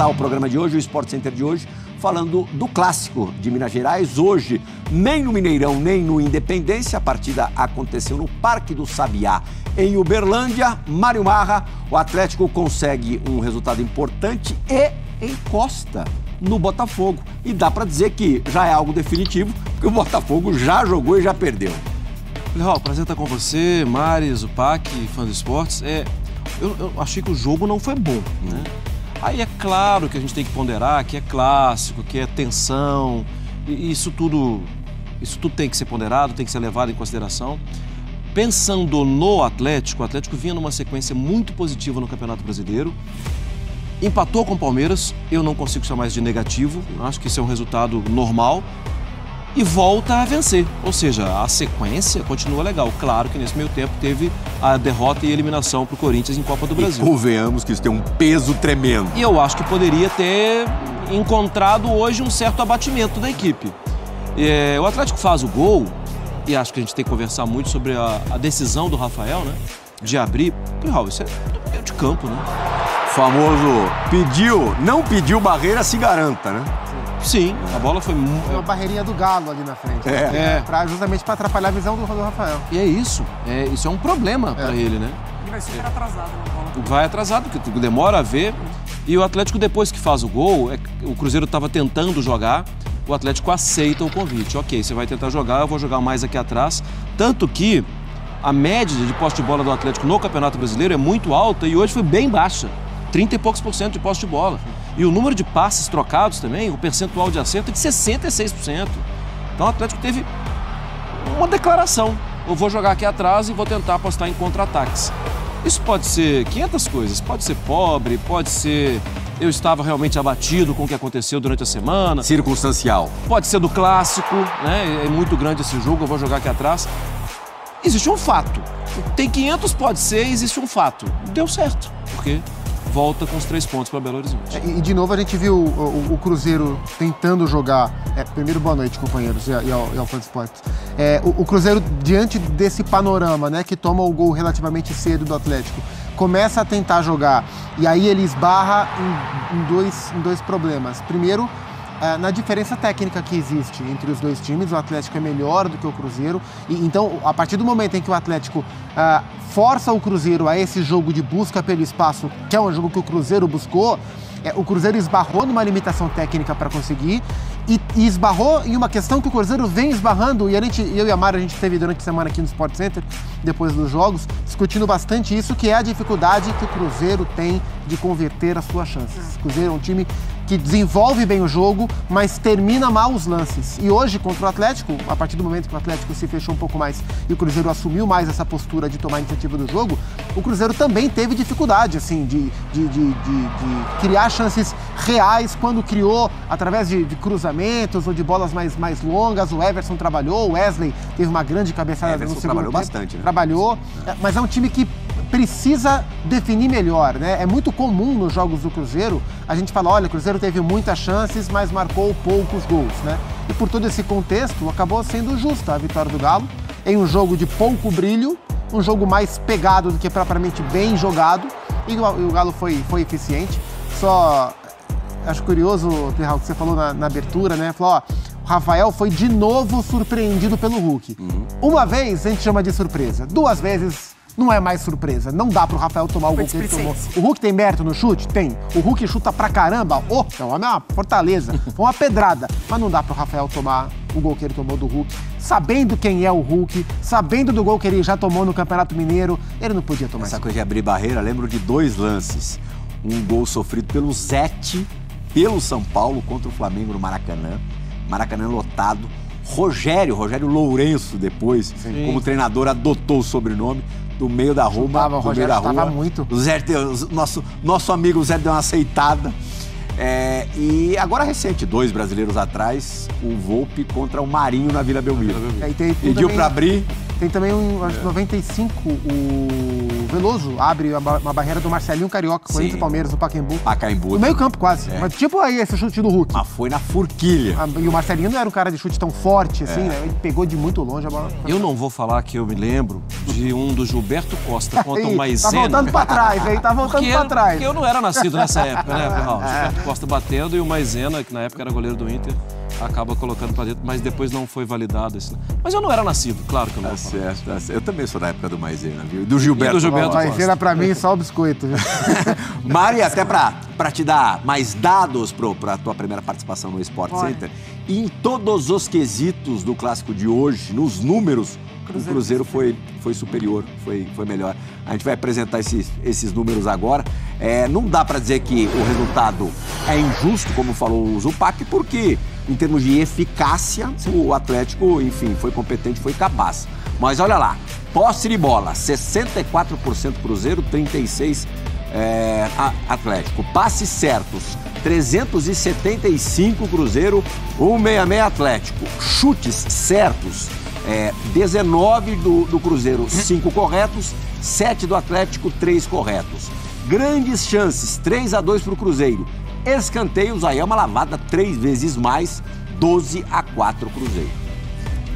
começar o programa de hoje, o Sport Center de hoje, falando do clássico de Minas Gerais. Hoje, nem no Mineirão, nem no Independência, a partida aconteceu no Parque do Sabiá, em Uberlândia. Mário Marra, o Atlético consegue um resultado importante e encosta no Botafogo. E dá para dizer que já é algo definitivo, porque o Botafogo já jogou e já perdeu. Léo, prazer estar com você, Mari, Zupac, fã do esportes. Eu achei que o jogo não foi bom, né? Aí é claro que a gente tem que ponderar que é clássico, que é tensão, e isso tudo tem que ser ponderado, tem que ser levado em consideração. Pensando no Atlético, o Atlético vinha numa sequência muito positiva no Campeonato Brasileiro, empatou com o Palmeiras, eu não consigo chamar isso de negativo, acho que isso é um resultado normal, e volta a vencer, ou seja, a sequência continua legal. Claro que nesse meio tempo teve a derrota e eliminação para o Corinthians em Copa do Brasil. E convenhamos que isso tem um peso tremendo. E eu acho que poderia ter encontrado hoje um certo abatimento da equipe. O Atlético faz o gol, e acho que a gente tem que conversar muito sobre a decisão do Rafael, né? De abrir. Raul, isso é do meio de campo, né? O famoso não pediu barreira, se garanta, né? Sim, a bola foi uma barreirinha do Galo ali na frente. Justamente para atrapalhar a visão do Rafael. E é isso. Isso é um problema para ele, né? Ele vai super atrasado na bola. Vai atrasado, porque demora a ver. E o Atlético, depois que faz o gol, o Cruzeiro estava tentando jogar, o Atlético aceita o convite. Ok, você vai tentar jogar, eu vou jogar mais aqui atrás. Tanto que a média de posse de bola do Atlético no Campeonato Brasileiro é muito alta e hoje foi bem baixa. 30 e poucos % de posse de bola. E o número de passes trocados também, o percentual de acerto é de 66%. Então o Atlético teve uma declaração. Eu vou jogar aqui atrás e vou tentar apostar em contra-ataques. Isso pode ser 500 coisas. Pode ser pobre, pode ser eu estava realmente abatido com o que aconteceu durante a semana. Circunstancial. Pode ser do clássico, né? É muito grande esse jogo, eu vou jogar aqui atrás. Existe um fato. Tem 500, pode ser, existe um fato. Deu certo, porque volta com os 3 pontos para Belo Horizonte. E de novo a gente viu o Cruzeiro tentando jogar. Primeiro, boa noite, companheiros, e ao Fã de Esportes. O Cruzeiro, diante desse panorama, né, que toma o gol relativamente cedo do Atlético, começa a tentar jogar. E aí ele esbarra em dois problemas. Primeiro, na diferença técnica que existe entre os dois times, o Atlético é melhor do que o Cruzeiro. Então, a partir do momento em que o Atlético força o Cruzeiro a esse jogo de busca pelo espaço, que é um jogo que o Cruzeiro buscou, o Cruzeiro esbarrou numa limitação técnica para conseguir e esbarrou em uma questão que o Cruzeiro vem esbarrando, e eu e a Mara, a gente teve durante a semana aqui no Sport Center, depois dos jogos, discutindo bastante isso, que é a dificuldade que o Cruzeiro tem de converter as suas chances. O Cruzeiro é um time que desenvolve bem o jogo, mas termina mal os lances. E hoje, contra o Atlético, a partir do momento que o Atlético se fechou um pouco mais e o Cruzeiro assumiu mais essa postura de tomar a iniciativa do jogo, o Cruzeiro também teve dificuldade, assim, de criar chances reais quando criou através de cruzamentos ou de bolas mais longas. O Everson trabalhou, o Wesley teve uma grande cabeçada no segundo trabalhou tempo. Bastante, né? Trabalhou, mas é um time que precisa definir melhor, né? É muito comum nos jogos do Cruzeiro a gente falar, olha, o Cruzeiro teve muitas chances, mas marcou poucos gols, né? E por todo esse contexto, acabou sendo justa a vitória do Galo em um jogo de pouco brilho, um jogo mais pegado do que propriamente bem jogado, e o Galo foi eficiente. Só acho curioso, Pirral, que você falou na abertura, né? Falou, ó, o Rafael foi de novo surpreendido pelo Hulk. Uma vez a gente chama de surpresa, 2 vezes não é mais surpresa. Não dá pro Rafael tomar o gol que ele tomou. O Hulk tem mérito no chute? Tem. O Hulk chuta pra caramba. É uma fortaleza. Foi uma pedrada. Mas não dá pro Rafael tomar o gol que ele tomou do Hulk. Sabendo quem é o Hulk, sabendo do gol que ele já tomou no Campeonato Mineiro, ele não podia tomar. Essa coisa de abrir barreira, lembro de 2 lances. Um gol sofrido pelo Zete, pelo São Paulo, contra o Flamengo no Maracanã. Maracanã lotado. Rogério Lourenço, depois, como treinador, adotou o sobrenome. Do meio da rua, do meio da rua. Muito. O Zé, nosso amigo Zé deu uma aceitada. E agora recente, 2 brasileiros atrás, o Volpi contra o Marinho na Vila Belmiro. Pediu para abrir, Tem também, acho que 95, o Veloso abre uma barreira do Marcelinho Carioca, Corinthians e Palmeiras, no Pacaembu. Pacaembu. No meio campo, quase. Mas tipo aí, esse chute do Hulk. Mas foi na forquilha. E o Marcelinho não era um cara de chute tão forte, assim, né? Ele pegou de muito longe a bola. Eu não vou falar que eu me lembro de um do Gilberto Costa contra o Maisena. Tá voltando pra trás, hein? Tá voltando pra trás. Porque eu não era nascido nessa época, né, Pirral? Gilberto Costa batendo e o Maisena, que na época era goleiro do Inter, acaba colocando pra dentro, mas depois não foi validado isso. Mas eu não era nascido, claro que eu não vou falar. Tá certo. Eu também sou da época do Maisena, viu? Do Gilberto. E do Gilberto Costa. Maisena pra mim só o biscoito. Mari, até pra te dar mais dados pra tua primeira participação no Sport Center, em todos os quesitos do clássico de hoje, nos números, o Cruzeiro foi superior, foi melhor. A gente vai apresentar esses números agora. Não dá pra dizer que o resultado é injusto, como falou o Zupac, porque em termos de eficácia, o Atlético, enfim, foi competente, foi capaz. Mas olha lá, posse de bola, 64% Cruzeiro, 36% Atlético. Passes certos, 375 Cruzeiro, 166 Atlético. Chutes certos, 19 do Cruzeiro, 5 corretos, 7 do Atlético, 3 corretos. Grandes chances, 3-2 para o Cruzeiro. Escanteios, aí é uma lavada 3 vezes mais, 12-4 Cruzeiro.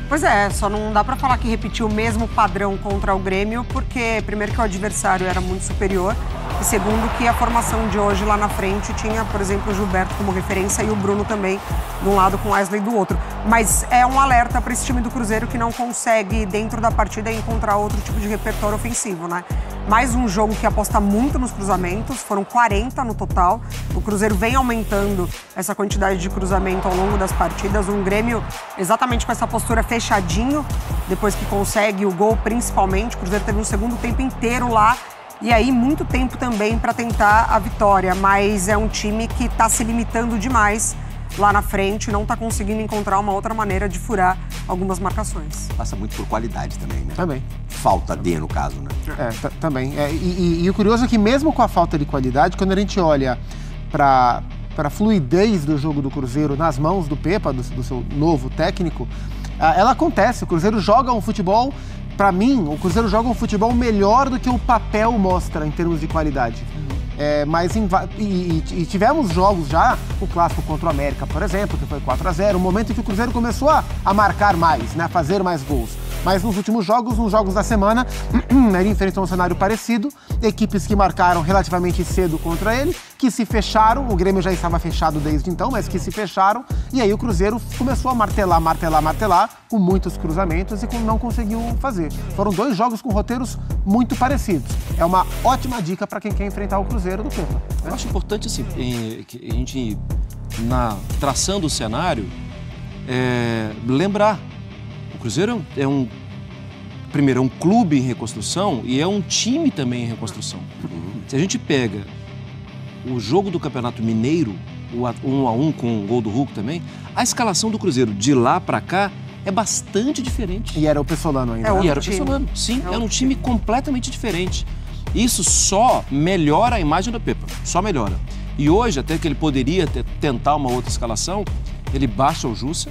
Pois é, só não dá pra falar que repetiu o mesmo padrão contra o Grêmio, porque primeiro que o adversário era muito superior e segundo que a formação de hoje lá na frente tinha, por exemplo, o Gilberto como referência e o Bruno também de um lado com o Wesley do outro. Mas é um alerta para esse time do Cruzeiro que não consegue, dentro da partida, encontrar outro tipo de repertório ofensivo, né? Mais um jogo que aposta muito nos cruzamentos, foram 40 no total. O Cruzeiro vem aumentando essa quantidade de cruzamento ao longo das partidas. Um Grêmio exatamente com essa postura fechadinho, depois que consegue o gol principalmente. O Cruzeiro teve um segundo tempo inteiro lá e aí muito tempo também para tentar a vitória. Mas é um time que está se limitando demais lá na frente, não está conseguindo encontrar uma outra maneira de furar algumas marcações. Passa muito por qualidade também, né? Também. Falta de, no caso, né? Também. E o curioso é que mesmo com a falta de qualidade, quando a gente olha para a fluidez do jogo do Cruzeiro nas mãos do Pepa, do seu novo técnico, ela acontece. O Cruzeiro joga um futebol, para mim, o Cruzeiro joga um futebol melhor do que o papel mostra em termos de qualidade. Mas tivemos jogos já, o clássico contra o América, por exemplo, que foi 4-0, um momento em que o Cruzeiro começou a marcar mais, né, a fazer mais gols. Mas nos últimos jogos, nos jogos da semana, ele enfrentou um cenário parecido, equipes que marcaram relativamente cedo contra ele, que se fecharam, o Grêmio já estava fechado desde então, mas que se fecharam, e aí o Cruzeiro começou a martelar, com muitos cruzamentos e não conseguiu fazer. Foram 2 jogos com roteiros muito parecidos. É uma ótima dica para quem quer enfrentar o Cruzeiro do Pepa. Eu acho importante, assim, que a gente, traçando o cenário, lembrar. O Cruzeiro primeiro, é um clube em reconstrução e é um time também em reconstrução. Se a gente pega o jogo do Campeonato Mineiro, o 1-1 com o gol do Hulk também, a escalação do Cruzeiro de lá pra cá é bastante diferente. E era o Pessolano ainda. E era o Pessolano, sim. É um time completamente diferente. Isso só melhora a imagem do Pepa, só melhora. E hoje, até que ele poderia tentar uma outra escalação, ele baixa o Jussa.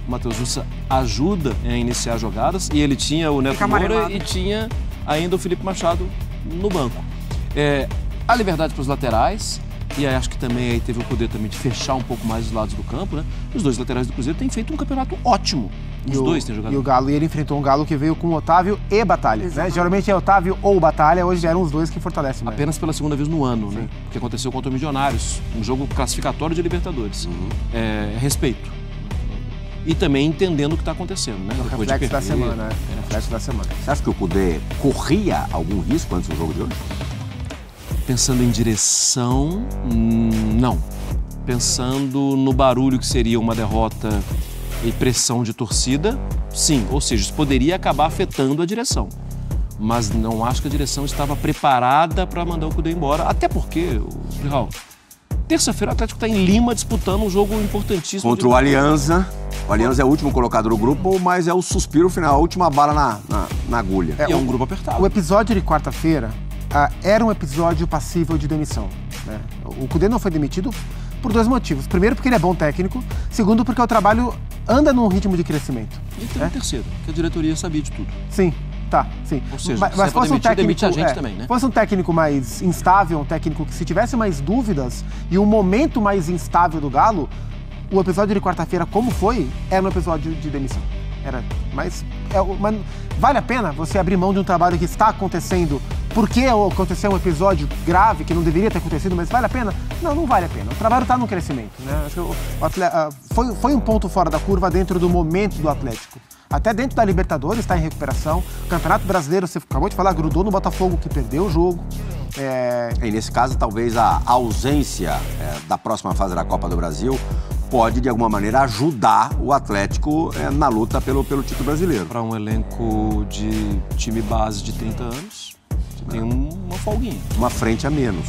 O Matheus Jussa ajuda a iniciar jogadas e ele tinha o Neto Moura e tinha ainda o Felipe Machado no banco. A liberdade para os laterais, e aí acho que também aí teve o poder também de fechar um pouco mais os lados do campo, né? Os 2 laterais do Cruzeiro têm feito um campeonato ótimo. Os 2 têm jogado. E o Galo, ele enfrentou um Galo que veio com Otávio e Batalha, né? Geralmente é Otávio ou Batalha, hoje eram os 2 que fortalecem mais. Apenas pela segunda vez no ano, né? Porque aconteceu contra o Milionários, um jogo classificatório de Libertadores. Respeito. E também entendendo o que está acontecendo, né? O reflexo da semana, reflexo da semana. Você acha que o Cudê corria algum risco antes do jogo de hoje? Pensando em direção, não. Pensando no barulho que seria uma derrota e pressão de torcida, sim. Ou seja, isso poderia acabar afetando a direção. Mas não acho que a direção estava preparada para mandar o Cudê embora. Até porque, Raul, terça-feira o Atlético está em Lima disputando um jogo importantíssimo. Contra o Alianza. O Alianza é o último colocado do grupo, mas é o suspiro final, a última bala na agulha. É um grupo apertado. O episódio de quarta-feira era um episódio passível de demissão, né? O Cudê não foi demitido por 2 motivos. Primeiro, porque ele é bom técnico. Segundo, porque o trabalho anda num ritmo de crescimento. E tem um terceiro, que a diretoria sabia de tudo. Sim. Tá, sim. Ou seja, mas se é pra fosse demitir, demite a gente também, né? Se fosse um técnico mais instável, um técnico que se tivesse mais dúvidas e um momento mais instável do Galo, o episódio de quarta-feira, como foi, era um episódio de demissão. Mas vale a pena você abrir mão de um trabalho que está acontecendo porque aconteceu um episódio grave que não deveria ter acontecido, mas vale a pena? Não vale a pena. O trabalho está no crescimento, né? Acho que foi um ponto fora da curva dentro do momento do Atlético. Até dentro da Libertadores está em recuperação. O Campeonato Brasileiro, você acabou de falar, grudou no Botafogo, que perdeu o jogo. E nesse caso, talvez a ausência da próxima fase da Copa do Brasil pode, de alguma maneira, ajudar o Atlético na luta pelo título brasileiro. Para um elenco de time base de 30 anos, você tem uma folguinha. Uma frente a menos.